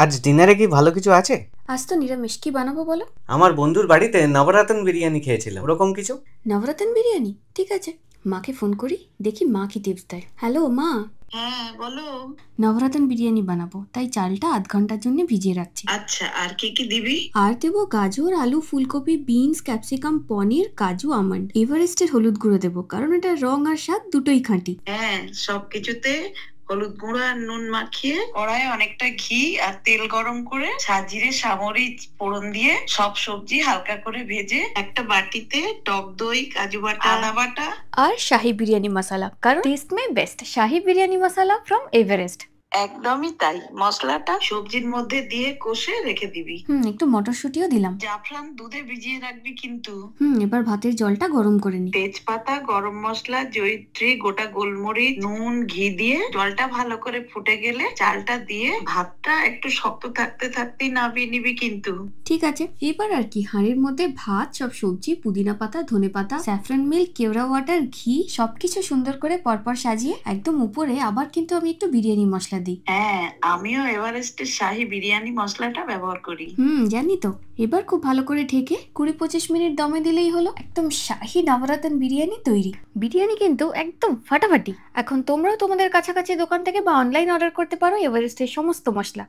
আজ ডিনারে কি ভালো কিছু আছে? আজ তো নিরামিষ, কি বানাবো বলো? আমার বন্ধুর বাড়িতে নবরত্ন বিরিয়ানি খেয়েছিলাম, ওরকম কিছু। নবরত্ন বিরিয়ানি, ঠিক আছে। মাকে ফোন করি, দেখি মা কি টিপস দেয়। হ্যালো মা, হ্যাঁ বলো। নবরত্ন বিরিয়ানি বানাবো, তাই চালটা আধ ঘন্টার জন্য ভিজিয়ে রাখছি। আচ্ছা, আর কি কি দিবি? আর দেবো গাজর, আলু, ফুলকপি, বিনস, ক্যাপসিকাম, পনির, কাজু, আমন্ড। এভারেস্টের হলুদ গুঁড়ো দেবো, কারণ এটা রং আর স্বাদ দুটোই খাঁটি। হ্যাঁ, সবকিছুতে হলুদ গুঁড়ো আর নুন মাখিয়ে কড়াইয়ে অনেকটা ঘি আর তেল গরম করে সাজিরে সামরিচ ফোড়ন দিয়ে সব সবজি হালকা করে ভেজে একটা বাটিতে টক দই, কাজু বাটা, আদা বাটা আর শাহি বিরিয়ানি মশলা, কারণ test May best Shahi biryani masala from Everest. একদমই তাই। মশলাটা সবজির মধ্যে দিয়ে কষে রেখে দিবি। একটু মটরশুঁটিও দিলাম। জাফরান দুধে ভিজিয়ে রাখবি কিন্তু। এবার ভাতের জলটা গরম করে নি। তেজপাতা, গরম মশলা, জয়িত্রী, গোটা গোলমরিচ, নুন, ঘি দিয়ে জলটা ভালো করে ফুটে গেলে চালটা দিয়ে ভাতটা একটু শক্ত থাকতে থাকতেই নামিয়ে নিবি কিন্তু। ঠিক আছে, এবার আর কি, হাঁড়ির মধ্যে ভাত, সব সবজি, পুদিনা পাতা, ধনে পাতা, স্যাফরন মিল্ক, কেওড়া ওয়াটার, ঘি সবকিছু সুন্দর করে পরপর সাজিয়ে একদম উপরে আবার কিন্তু আমি একটু বিরিয়ানি মশলা দিই। হ্যাঁ, আমিও এভারেস্টের শাহি বিরিয়ানি মশলাটা ব্যবহার করি। জানি তো। এবার খুব ভালো করে ঢেকে 20-25 মিনিট দমে দিলেই হলো একদম শাহি নবরত্ন বিরিয়ানি তৈরি। বিরিয়ানি কিন্তু একদম ফাটাফাটি। এখন তোমরাও তোমাদের কাছাকাছি দোকান থেকে বা অনলাইন অর্ডার করতে পারো এভারেস্টের সমস্ত মশলা।